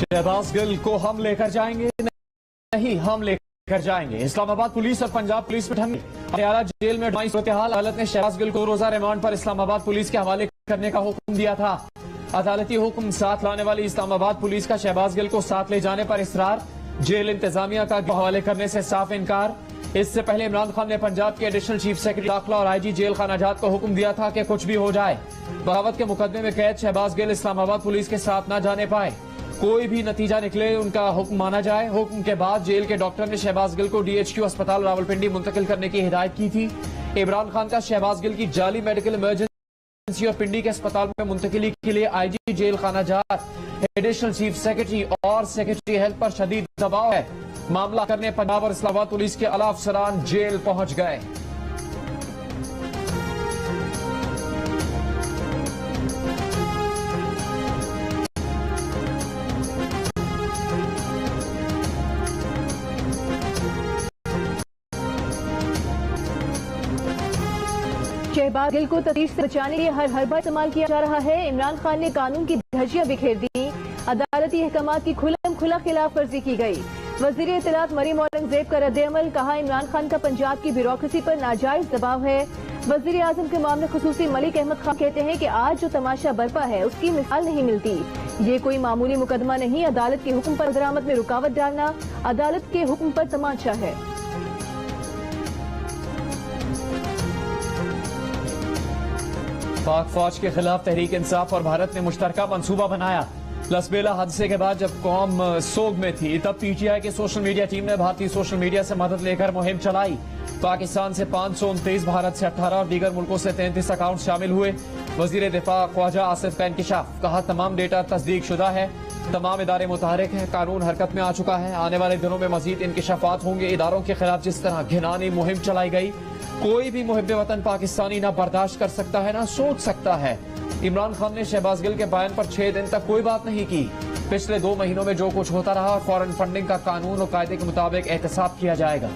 शहबाज गिल को हम लेकर जाएंगे, नहीं हम लेकर जाएंगे। इस्लामाबाद पुलिस और पंजाब पुलिस में ठंडी हरियाणा जेल में सूरत हाल। अदालत ने शहबाज गिल को रोजा रिमांड पर इस्लामाबाद पुलिस के हवाले करने का हुक्म दिया था। अदालती हुक्म साथ लाने वाली इस्लामाबाद पुलिस का शहबाज गिल को साथ ले जाने पर इसरार, जेल इंतजामिया का हवाले करने से साफ इनकार। इससे पहले इमरान खान ने पंजाब के एडिशनल चीफ सेक्रेटरी दाखिला और आईजी जेल खाना जात को हुक्म दिया था कि कुछ भी हो जाए, बगावत के मुकदमे में कैद शहबाज गिल इस्लामाबाद पुलिस के साथ न जाने पाए, कोई भी नतीजा निकले उनका हुक्म माना जाए। हुक्म के बाद जेल के डॉक्टर ने शहबाज गिल को डीएचक्यू अस्पताल रावलपिंडी मुंतकिल करने की हिदायत की थी। इमरान खान का शहबाज गिल की जाली मेडिकल इमरजेंसी और पिंडी के अस्पताल में मुंतकिली के लिए आईजी जेल खाना जात, एडिशनल चीफ सेक्रेटरी और सेक्रेटरी हेल्थ पर शदीद दबाव है। मामला करने पंजाब और इस्लामाबाद पुलिस के आला अफसरान जेल पहुंच गए। शहबाज गिल को तफ्तीश से बचाने के लिए हर हरबा इस्तेमाल किया जा रहा है। इमरान खान ने कानून की धज्जियां बिखेर दी, अदालती अहकामात की खुल्लम खुला खिलाफ वर्जी की गई। वजीर इत्तलात मरीम औरंगजेब का रद्द-ए-अमल, कहा इमरान खान का पंजाब की ब्यूरोक्रेसी पर नाजायज दबाव है। वजीर आजम के मामले खुसूसी मलिक अहमद खान कहते हैं कि आज जो तमाशा बरपा है उसकी मिसाल नहीं मिलती। ये कोई मामूली मुकदमा नहीं, अदालत के हुक्म पर दरामद में रुकावट डालना अदालत के हुक्म पर तमाचा है। पाक फौज के खिलाफ तहरीक इंसाफ और भारत ने मुश्तरका मंसूबा बनाया। लसबेला हादसे के बाद जब कौम सोग में थी तब पीटीआई के सोशल मीडिया टीम ने भारतीय सोशल मीडिया से मदद लेकर मुहिम चलाई। पाकिस्तान से 529, भारत से 18 और दीगर मुल्कों से 33 अकाउंट शामिल हुए। वजीर दिफा ख्वाजा आसिफ का इंकिशाफ, कहा तमाम डेटा तस्दीक शुदा है, तमाम इदारे मुतहरिक हैं, कानून हरकत में आ चुका है। आने वाले दिनों में मजीद इंकिशाफात होंगे। इदारों के खिलाफ जिस तरह घिनानी मुहिम चलाई गई, कोई भी मुहिब्बे वतन पाकिस्तानी ना बर्दाश्त कर सकता है ना सोच सकता है। इमरान खान ने शहबाज गिल के बयान पर 6 दिन तक कोई बात नहीं की। पिछले 2 महीनों में जो कुछ होता रहा और फॉरेन फंडिंग का कानून और कायदे के मुताबिक एहतसाब किया जाएगा।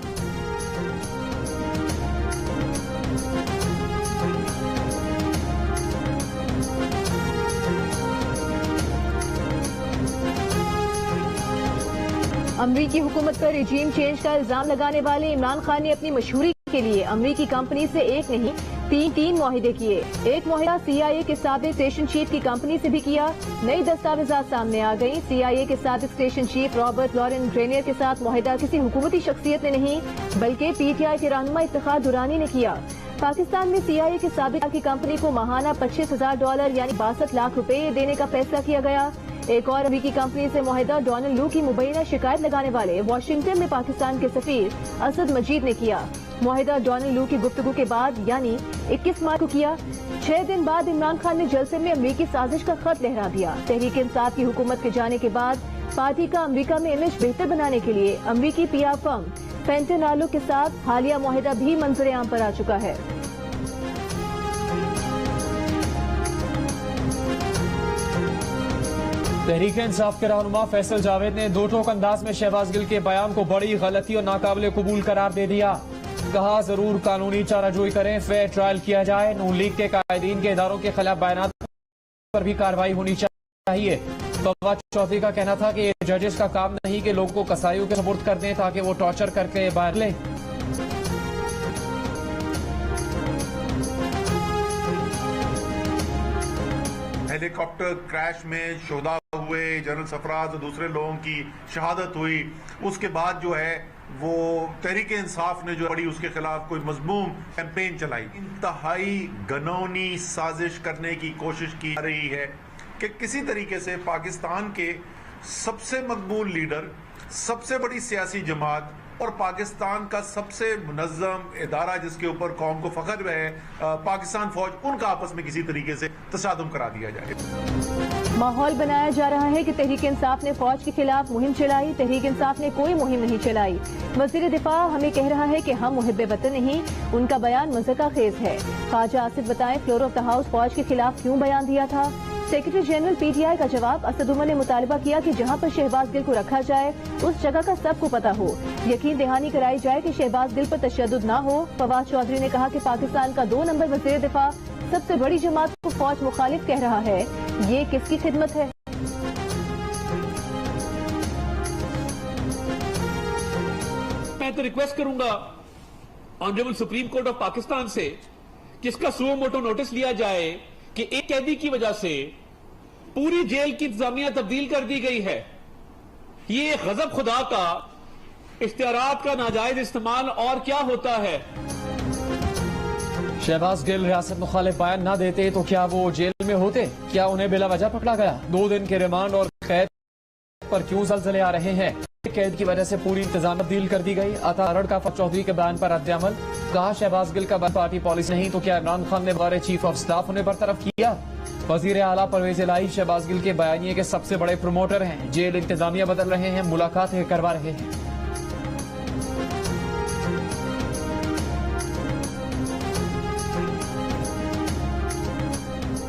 अमरीकी हुकूमत पर रिजीम चेंज का इल्जाम लगाने वाले इमरान खान ने अपनी मशहूरी के लिए अमरीकी कंपनी से एक नहीं तीन मुआहिदे किए। एक मुआहिदा CIA के साबिक स्टेशन चीफ की कंपनी से भी किया। नई दस्तावेजात सामने आ गई। CIA के साबिक station chief Robert Laurent Grenier के साथ मुआहिदा किसी हुकूमती शख्सियत ने नहीं बल्कि PTI के रहनुमा इफ्तिखार दुरानी ने किया। पाकिस्तान में CIA के साबिक की कंपनी को माहाना $25,000 यानी 62 लाख रुपए देने का फैसला किया गया। एक और अमरीकी कंपनी से मुआहिदा डोनाल्ड लू की मुबैना शिकायत लगाने वाले वाशिंगटन में पाकिस्तान के सफीर असद मजीद ने किया। मुआहिदा डोनाल्ड लू की गुफ्तगू के बाद यानी 21 मार्च को किया। 6 दिन बाद इमरान खान ने जलसे में अमरीकी साजिश का खत लहरा दिया। तहरीक इंसाफ की हुकूमत के जाने के बाद पार्टी का अमरीका में इमेज बेहतर बनाने के लिए अमरीकी PR फर्म पेंटेनालो के साथ हालिया मुआहिदा भी मंजर आम पर आ चुका है। तहरीक इंसाफ के रहनुमा फैसल जावेद ने दो टोक अंदाज में शहबाज गिल के बयान को बड़ी गलती और नाकाबिले कबूल करार दे दिया। कहा जरूर कानूनी चाराजोई करें, फेयर ट्रायल किया जाए। नून लीग के कायदीन के इदारों के खिलाफ बयान पर भी कार्रवाई होनी चाहिए। फवाद चौधरी का कहना था कि ये जजेस का काम नहीं कि लोगों को कसाईयों के सपुर्द कर दें ताकि वो टॉर्चर करके बाहर लें। हेलीकॉप्टर क्रैश में शोधा हुए जनरल सरफराज और दूसरे लोगों की शहादत हुई। उसके बाद जो है वो तहरीक इंसाफ ने जो बड़ी उसके खिलाफ कोई मजमूम कैंपेन चलाई। इंतहाई घनौनी साजिश करने की कोशिश की जा रही है कि किसी तरीके से पाकिस्तान के सबसे मकबूल लीडर, सबसे बड़ी सियासी जमात और पाकिस्तान का सबसे मुनज़्ज़म इदारा जिसके ऊपर कौम को फख्र है, पाकिस्तान फौज, उनका आपस में किसी तरीके से तसादुम करा दिया जाए। माहौल बनाया जा रहा है कि तहरीक इंसाफ ने फौज के खिलाफ मुहिम चलाई। तहरीक इंसाफ ने कोई मुहिम नहीं चलाई। वजीर दिफा हमें कह रहा है कि हम मुहिब्बे वतन नहीं। उनका बयान मज़ाक़ खेज है। ख्वाजा आसिफ बताएं फ्लोर ऑफ द हाउस फौज के खिलाफ क्यों बयान दिया था। सेक्रेटरी जनरल PTI का जवाब, असद उमर ने मुतालबा किया कि जहां पर शहबाज गिल को रखा जाए उस जगह का सबको पता हो, यकीन दहानी कराई जाए कि शहबाज गिल पर तशद्दुद न हो। फवाद चौधरी ने कहा कि पाकिस्तान का 2 नंबर वज़ीर दिफा सबसे बड़ी जमात को फौज मुखालिफ कह रहा है, ये किसकी खिदमत है। मैं तो रिक्वेस्ट करूंगा honourable supreme court of Pakistan से कि इसका सुओ मोटो नोटिस लिया जाए कि एक कैदी की वजह से पूरी जेल की इंतजामिया तब्दील कर दी गई है। ये गजब खुदा का इख्तियारात का नाजायज इस्तेमाल और क्या होता है। शहबाज गिल रियासत मुखालिफ बयान न देते तो क्या वो जेल में होते? क्या उन्हें बिला वजह पकड़ा गया? 2 दिन के रिमांड और कैद पर क्यों जल्जले आ रहे हैं? कैद की वजह से पूरी इंतजाम तब्दील कर दी गई। अता अरड़ चौधरी के बयान पर रद्द-ए-अमल। कहा शहबाज गिल का पार्टी पॉलिसी नहीं तो क्या इमरान खान ने बगैर चीफ ऑफ स्टाफ उन्हें बरतरफ किया? वजीर आला परवेज इलाही शहबाज गिल के बयानिए के सबसे बड़े प्रमोटर हैं। जेल इंतजामिया बदल रहे हैं, मुलाकात करवा रहे हैं।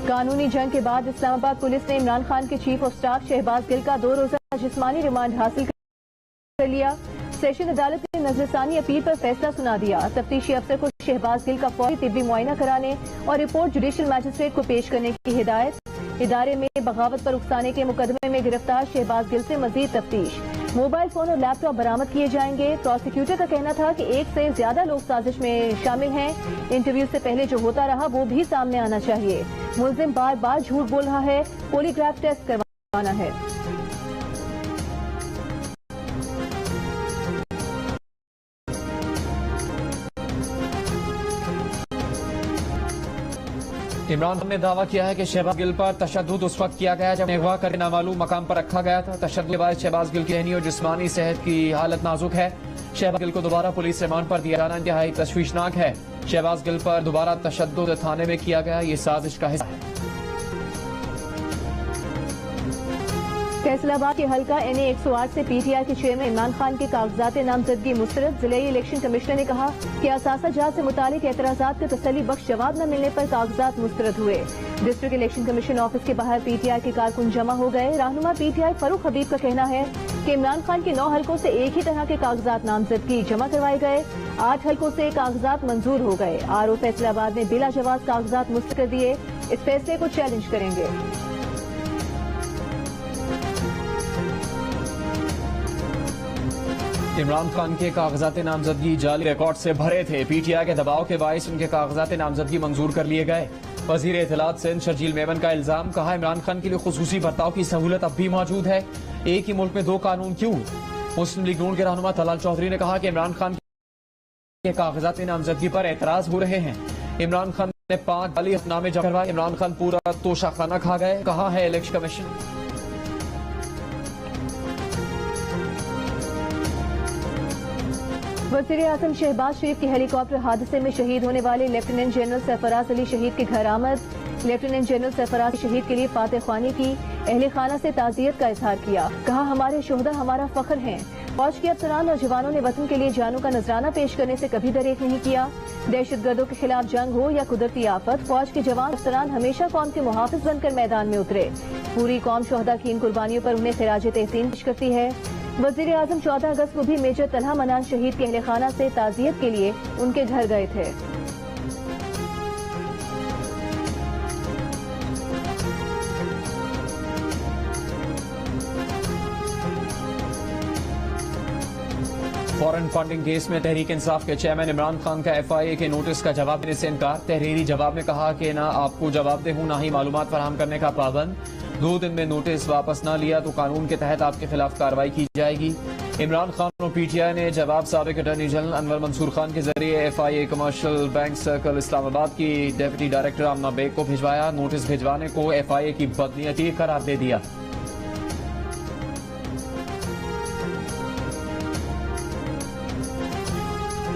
कानूनी जंग के बाद इस्लामाबाद पुलिस ने इमरान खान के chief of staff Shahbaz Gill का 2 रोजा जिस्मानी रिमांड हासिल कर लिया। सेशन अदालत ने नजरसानी अपील पर फैसला सुना दिया। तफ्तीशी अफसर को शहबाज गिल का फौरी तिब्बी मुआयना कराने और रिपोर्ट जुडिशल मैजिस्ट्रेट को पेश करने की हिदायत। इदारे में बगावत पर उकसाने के मुकदमे में गिरफ्तार शहबाज गिल से मजीद तफ्तीश। मोबाइल फोन और लैपटॉप बरामद किए जाएंगे। प्रोसिक्यूटर का कहना था कि 1 से ज्यादा लोग साजिश में शामिल हैं। इंटरव्यू से पहले जो होता रहा वो भी सामने आना चाहिए। मुलजिम बार बार झूठ बोल रहा है, पॉलीग्राफ टेस्ट करवाना है। इमरान खान ने दावा किया है कि शहबाज गिल पर तशद्दुद उस वक्त किया गया जब अगवा करके नामालूम मकाम पर रखा गया था। तशद्दुद के बाद शहबाज गिल की जहनी और जिस्मानी सेहत की हालत नाजुक है। शहबाज गिल को दोबारा पुलिस रिमांड पर दिया जाना इंतहाई तशवीशनाक है। शहबाज गिल पर दोबारा तशद्दुद थाने में किया गया, ये साजिश का हिस्सा है। फैसलाबाद के हल्का NA 108 से PTI के चेयरमैन इमरान खान के कागजात नामजदगी मुस्तरद। जिले इलेक्शन कमिश्नर ने कहा कि असासा जात से मुतालिक एतराजात का तसल्ली बख्श जवाब न मिलने पर कागजात मुस्तरद हुए। डिस्ट्रिक्ट इलेक्शन कमीशन ऑफिस के बाहर PTI के कारकुन जमा हो गए। रहनुमा PTI फरूख हबीब का कहना है कि इमरान खान के 9 हल्कों से एक ही तरह के कागजात नामजदगी जमा करवाए गए। 8 हल्कों से कागजात मंजूर हो गए। RO फैसलाबाद ने बिला जवाब कागजात मुस्तरद कर दिए। इस फैसले को चैलेंज करेंगे। इमरान खान के कागजात नामजदगी जाली रिकॉर्ड से भरे थे। PTI के दबाव के बायस उनके कागजात नामजदगी मंजूर कर लिए गए। वजीर इत्तलात सिंध शर्जील मेमन का इल्जाम। कहा इमरान खान के लिए खुसूसी बर्ताव की सहूलत अब भी मौजूद है। एक ही मुल्क में 2 कानून क्यों? मुस्लिम लीग नून के रहनुमा तलाल चौधरी ने कहा कि इमरान खान के कागजात नामजदगी पर एतराज हो रहे हैं। इमरान खान ने 5 जाली हलफनामे जमा करवाए। इमरान खान पूरा तोशा खाना खा गए। कहा है इलेक्शन कमीशन। वज़ीर आज़म शहबाज शरीफ के हेलीकॉप्टर हादसे में शहीद होने वाले लेफ्टिनेंट जनरल सरफराज अली शहीद के घर आमद। लेफ्टिनेंट जनरल सरफराज शहीद के लिए फातह ख्वानी की। अहले खाना से ताज़ियत का इजहार किया। कहा हमारे शोहदा हमारा फख्र हैं। फौज के अफसरान और जवानों ने वतन के लिए जानों का नजराना पेश करने से कभी दरेक नहीं किया। दहशतगर्दों के खिलाफ जंग हो या कुदरती आफत, फौज के जवान अफसरान हमेशा कौम के मुहाफिज बनकर मैदान में उतरे। पूरी कौम शोहदा की इन कुर्बानियों पर उन्हें खिराज तहसीन पेश करती है। वज़ीर आज़म 14 अगस्त को भी मेजर तलहा मनान शहीद के अहले खाना से ताज़ियत के लिए उनके घर गए थे। फॉरेन फंडिंग केस में तहरीक इंसाफ के चेयरमैन इमरान खान का FIA के नोटिस का जवाब देने से इनकार। तहरीरी जवाब में कहा कि ना आपको जवाबदेह हूं, ना ही मालूमात फराहम करने का पाबंद। 2 दिन में नोटिस वापस न लिया तो कानून के तहत आपके खिलाफ कार्रवाई की जाएगी। इमरान खान और PTI ने जवाब साबिक अटॉर्नी जनरल अनवर मंसूर खान के जरिए FIA commercial bank circle Islamabad की डेप्यूटी डायरेक्टर आमना बेग को भिजवाया। नोटिस भिजवाने को FIA की बदनीयती करार दे दिया।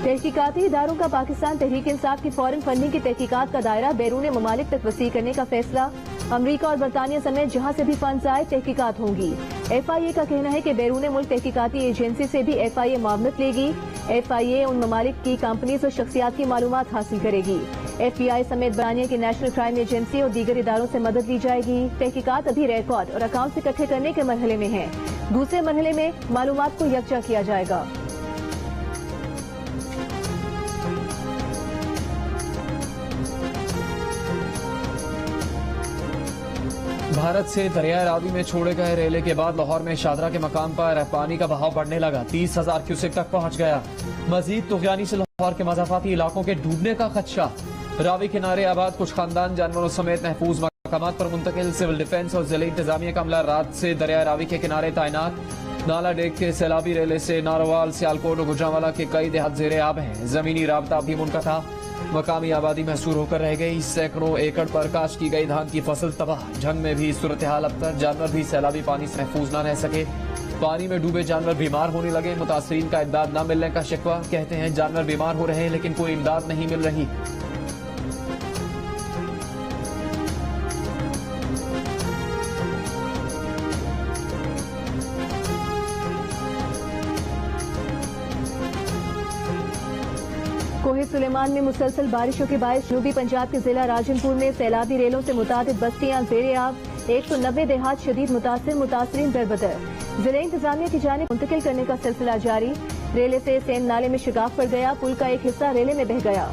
तहकीकाती इदारों का पाकिस्तान तहरीक इंसाफ की फॉरेन फंडिंग की तहकीकात का दायरा बैरून ममालिक तक वसी करने का फैसला। अमरीका और बरतानिया समेत जहां से भी फंड्स आए तहकीकात होंगी। FIA का कहना है कि बैरून मुल्क तहकीकाती एजेंसी से भी FIA मामलत लेगी। FIA उन ममालिक की कंपनीज और शख्सियात की मालूमात हासिल करेगी। FBI समेत बरतानिया की नेशनल क्राइम एजेंसी और दीगर इदारों से मदद ली जाएगी। तहकीकात अभी रिकॉर्ड और अकाउंट इकट्ठे करने के मरहले में है। दूसरे मरहले में मालूमात को यकजा किया जाएगा। भारत से दरिया रावी में छोड़े गए रेले के बाद लाहौर में शादरा के मकाम पर पानी का बहाव बढ़ने लगा। 30,000 क्यूसेक तक पहुंच गया। मजीद तुगयानी से लाहौर के मज़ाफाती इलाकों के डूबने का खदशा। रावी किनारे आबाद कुछ खानदान जानवरों समेत महफूज मकामात पर मुंतकिल। सिविल डिफेंस और जिले इंतजामिया का अमला रात से दरिया रावी के किनारे तैनात। नाला डेक के सैलाबी रेले से नारोवाल, सियालकोट और गुजरांवाला के कई देहात जेरे आब हैं। जमीनी राबता भी मुनक़ता। मकामी आबादी महसूर होकर रह गई। सैकड़ों एकड़ पर काश्त की गई धान की फसल तबाह। जंग में भी सूरत हाल अबतर। जानवर भी सैलाबी पानी से महफूज न रह सके। पानी में डूबे जानवर बीमार होने लगे। मुतासरीन का इमदाद न मिलने का शिकवा। कहते हैं जानवर बीमार हो रहे हैं लेकिन कोई इमदाद नहीं मिल रही। कोहे सुलेमान में मुसलसल बारिशों के बायस जनूबी पंजाब के जिला राजनपुर में सैलाबी रेलों से मुतादिद बस्तियां जेरे आब। 190 देहात शदीद मुतासरीन दरबदर। जिले इंतजामिया की जानिब मुंतकिल करने का सिलसिला जारी। रेले से सेंध नाले में शिगाफ पड़ गया। पुल का एक हिस्सा रेले में बह गया।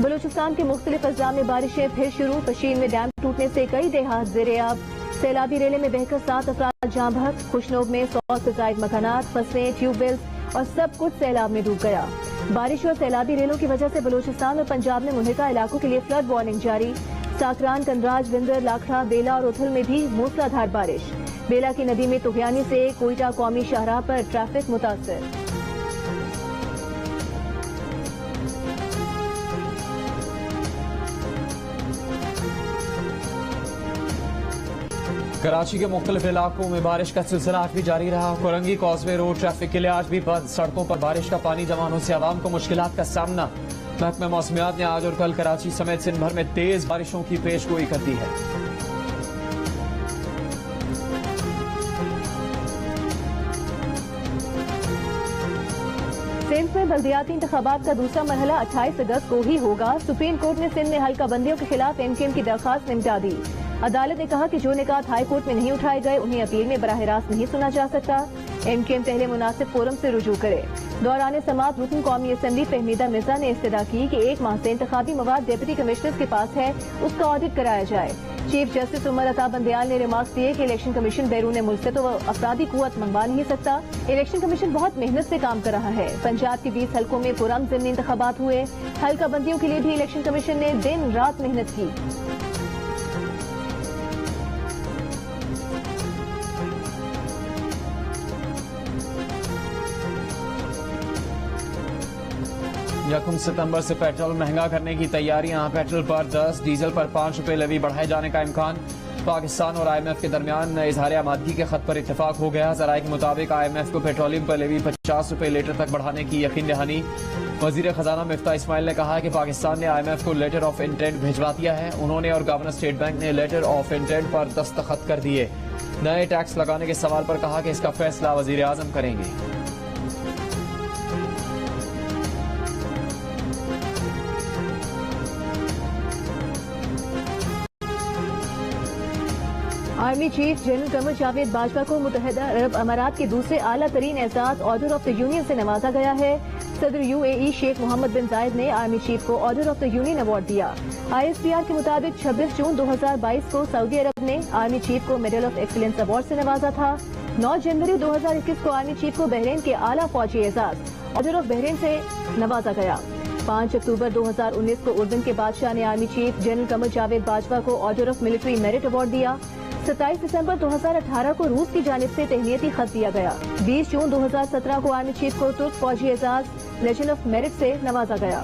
बलूचिस्तान के मुख्तलिफ अजला में बारिशें फिर शुरू। पशीन में डैम टूटने से कई देहात जेरे आब। सैलाबी रेले में बहकर 7 अफराद जाँ बहक। खुशनोब में 100 से जायद मकानात, फसलें, ट्यूबवेल्स और सब कुछ सैलाब में डूब गया। बारिश और सैलाबी रेलों की वजह से बलूचिस्तान और पंजाब में मुनहिका इलाकों के लिए फ्लड वार्निंग जारी। साकरान, कंदराज, विंदर, लाखड़ा, बेला और उथल में भी मूसलाधार बारिश। बेला की नदी में तुगयानी से कोयटा कौमी शाहराह पर ट्रैफिक मुतासर। कराची के मुख्तलिफ इलाकों में बारिश का सिलसिला आज भी जारी रहा। कोरंगी कॉजवे रोड ट्रैफिक के लिए आज भी बंद। सड़कों पर बारिश का पानी जमा होने से आवाम को मुश्किलात का सामना। महकमा मौसमियात ने आज और कल कराची समेत सिंध भर में तेज बारिशों की पेशगोई कर दी है। सिंध में बल्दियाती इंतखाबात का दूसरा मरहला 28 अगस्त को ही होगा। सुप्रीम कोर्ट ने सिंध में हल्का बंदियों के खिलाफ एमकेएम की दरखास्त निपटा दी। अदालत ने कहा कि जो निकात हाई कोर्ट में नहीं उठाए गए उन्हें अपील में बराह रास्त नहीं सुना जा सकता। एमकेएम पहले मुनासिब फोरम से रुजू करे। दौरान समात रुकन कौमी असम्बली फहमीदा मिर्जा ने इस्तदा की कि 1 माह से इंतखाबी मवाद डिप्टी कमिश्नर्स के पास है, उसका ऑडिट कराया जाए। चीफ जस्टिस उमर अता बंदयाल ने रिमार्क्स दिए कि इलेक्शन कमीशन बैरून मुल्क से तो अफरादी कुव्वत मंगवा नहीं सकता। इलेक्शन कमीशन बहुत मेहनत से काम कर रहा है। पंजाब के 20 हल्कों में पुरअमन ज़िमनी इंतखाबात हुए। हल्का बंदियों के लिए भी इलेक्शन कमीशन ने दिन रात मेहनत की। यकम सितंबर से पेट्रोल महंगा करने की तैयारियां। पेट्रोल पर 10, डीजल पर 5 रुपए लेवी बढ़ाए जाने का इम्कान। पाकिस्तान और IMF के दरमियान इजहार आमादगी के खत पर इत्तेफाक हो गया। जराये के मुताबिक IMF को पेट्रोलियम पर लेवी 50 रुपए लीटर तक बढ़ाने की यकीन दहानी। वजीर खजाना मिफ्ता इस्माइल ने कहा कि पाकिस्तान ने IMF को लेटर ऑफ इंटेंट भिजवा दिया है। उन्होंने और गवर्नर स्टेट बैंक ने लेटर ऑफ इंटेंट पर दस्तखत कर दिए। नए टैक्स लगाने के सवाल पर कहा कि इसका फैसला वजीर आजम करेंगे। Army chief general Qamar Javed Bajwa को मुत्तहिदा अरब अमारात के दूसरे आला तरीन एजाज ऑर्डर ऑफ द यूनियन से नवाजा गया है। सदर UAE शेख मोहम्मद बिन जायद ने आर्मी चीफ को order of the union award दिया। ISPR के मुताबिक 26 जून 2022 को सऊदी अरब ने आर्मी चीफ को मेडल ऑफ एक्सीलेंस अवार्ड से नवाजा था। 9 जनवरी 2021 को आर्मी चीफ को बहरीन के आला फौजी एजाज ऑर्डर ऑफ बहरीन से नवाजा गया। 5 अक्टूबर 2019 को उर्दन के बादशाह ने army chief general Qamar Javed Bajwa को order of military merit award दिया। 27 दिसंबर 2018 को रूस की जानिब से तहनीती खत दिया गया। 20 जून 2017 को आर्मी चीफ को तुर्क फौजी एजाज लेजेंड ऑफ मेरिट से नवाजा गया।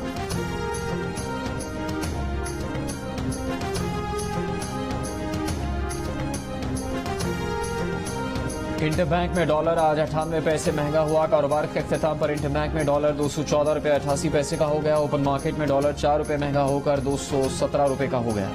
इंटर बैंक में डॉलर आज 98 पैसे महंगा हुआ। कारोबार के अख्ताम पर इंटर बैंक में डॉलर 214 रुपये 88 पैसे का हो गया। ओपन मार्केट में डॉलर 4 रुपये महंगा होकर 217 रुपये का हो गया।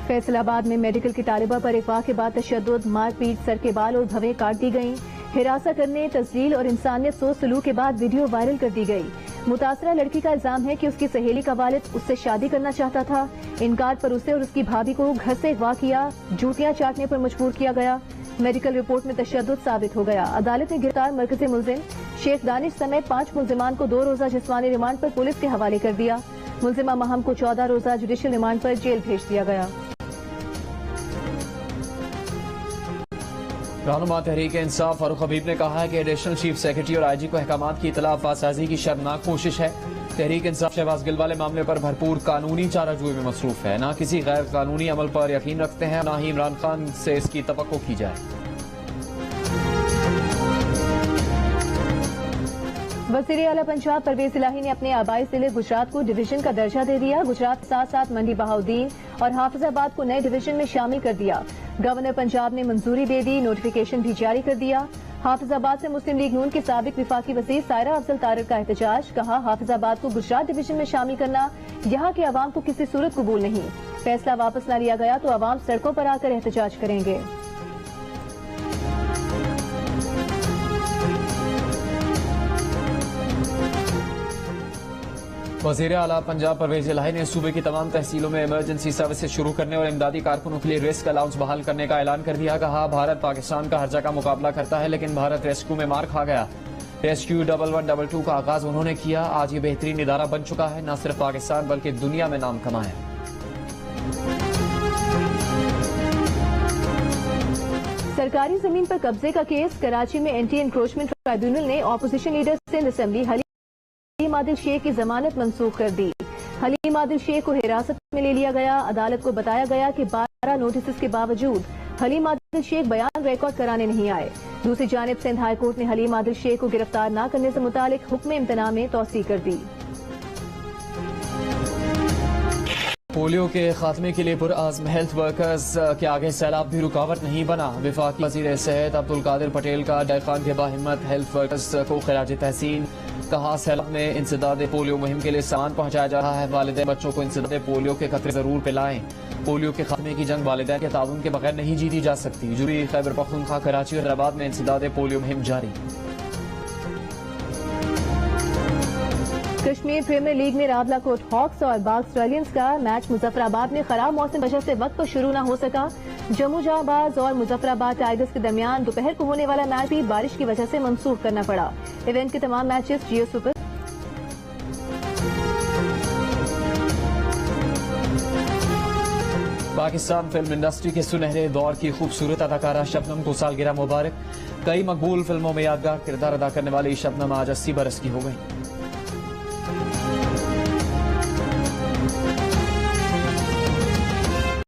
फैसलाबाद में मेडिकल की तालिबा पर अगवा के बाद तशद्दुद, मारपीट, सर के बाल और भवें काट दी गईं। हिरासा करने, तस्जील और इंसानियत सोच सलूक के बाद वीडियो वायरल कर दी गई। मुतासरा लड़की का इल्जाम है कि उसकी सहेली का वालिद उससे शादी करना चाहता था। इनकार पर उसे और उसकी भाभी को घर से अगवा किया, जूतियां चाटने पर मजबूर किया गया। मेडिकल रिपोर्ट में तशद्दुद साबित हो गया। अदालत ने गिरफ्तार मरकजी मुलजिम शेख दानिश समेत 5 मुल्जिमान को 2 रोजा जिस्मानी रिमांड पर पुलिस के हवाले कर दिया। मुल्जिमा महम को 14 रोजा जुडिशल रिमांड पर जेल भेज दिया गया। रहनुमा तहरीक इंसाफ फारूक हबीब ने कहा है कि एडिशनल चीफ सेक्रेटरी और आईजी को अहकामात की इतला फासाजी की शर्मनाक कोशिश है। तहरीक इंसाफ शहबाज गिल वाले मामले पर भरपूर कानूनी चाराजोई में मसरूफ है, न किसी गैर कानूनी अमल पर यकीन रखते हैं, न ही इमरान खान से इसकी तवक्को की जाए। वज़ीर आला पंजाब परवेज इलाही ने अपने आबाई जिले गुजरात को डिवीजन का दर्जा दे दिया। गुजरात के साथ साथ मंडी बहाउद्दीन और हाफिजाबाद को नए डिवीजन में शामिल कर दिया। गवर्नर पंजाब ने मंजूरी दे दी, नोटिफिकेशन भी जारी कर दिया। हाफिजाबाद से मुस्लिम लीग नून के साबिक विफाकी वज़ीर सायरा अफजल तारिक का एहतजाज। कहा, हाफिजाबाद को गुजरात डिवीजन में शामिल करना यहाँ के अवाम को किसी सूरत कबूल नहीं। फैसला वापस न लिया गया तो अवाम सड़कों पर आकर एहतजाज करेंगे। वज़ीर आला पंजाब परवेज इलाही ने सूबे की तमाम तहसीलों में इमरजेंसी सर्विसेज शुरू करने और इमदादी कारकुनों के लिए रिस्क अलाउंस बहाल करने का ऐलान कर दिया। कहा, भारत पाकिस्तान का हर जगह मुकाबला करता है, लेकिन भारत रेस्क्यू में मार खा गया। रेस्क्यू 1122 का आगाज उन्होंने किया। आज ये बेहतरीन इदारा बन चुका है, न सिर्फ पाकिस्तान बल्कि दुनिया में नाम कमाया। सरकारी जमीन पर कब्जे का केस। कराची में एंटी एनक्रोचमेंट ट्राइब्यूनल ने opposition leader Sindh assembly Haleem Adil Sheikh की जमानत मंसूख कर दी। हलीम आदिल शेख को हिरासत में ले लिया गया। अदालत को बताया गया कि 12 नोटिस के बावजूद हलीम आदिल शेख बयान रिकॉर्ड कराने नहीं आए। दूसरी जानिब सिंध हाईकोर्ट ने हलीम आदिल शेख को गिरफ्तार न करने से मुतालिक हुक्म इम्तना में तौसीह कर दी। पोलियो के खात्मे के लिए पुरआज़्म हेल्थ वर्कर्स के आगे सैलाब भी रुकावट नहीं बना। वफाकी वज़ीर सेहत अब्दुल कादिर पटेल का डायखान के बाहिम्मत हेल्थ वर्कर्स को खिराज तहसीन। कहा, सैलाब में इंसदाद पोलियो मुहिम के लिए सामान पहुंचाया जा रहा है। वालिदैन बच्चों को इंसदाद पोलियो के खतरे जरूर पिलाएं। पोलियो के खात्मे की जंग वालिदैन के ताउन के बगैर नहीं जीती जा सकती। जुबी खैबर पख्तूनख्वा कराची और हैदराबाद में इंसदाद पोलियो मुहिम जारी। कश्मीर प्रीमियर लीग में रावलाकोट हॉक्स और बाग स्टालियंस का मैच मुजफ्फराबाद में खराब मौसम वजह से वक्त पर शुरू न हो सका। जम्मू जहांबाज और मुजफ्फराबाद टाइगर्स के दरमियान दोपहर को होने वाला मैच भी बारिश की वजह से मंसूख करना पड़ा। इवेंट के तमाम मैचेस जियो सुपर। पाकिस्तान फिल्म इंडस्ट्री के सुनहरे दौर की खूबसूरत अदाकारा शबनम को सालगिरह मुबारक। कई मकबूल फिल्मों में यादगार किरदार अदा करने वाली शबनम आज 80 बरस की हो गई।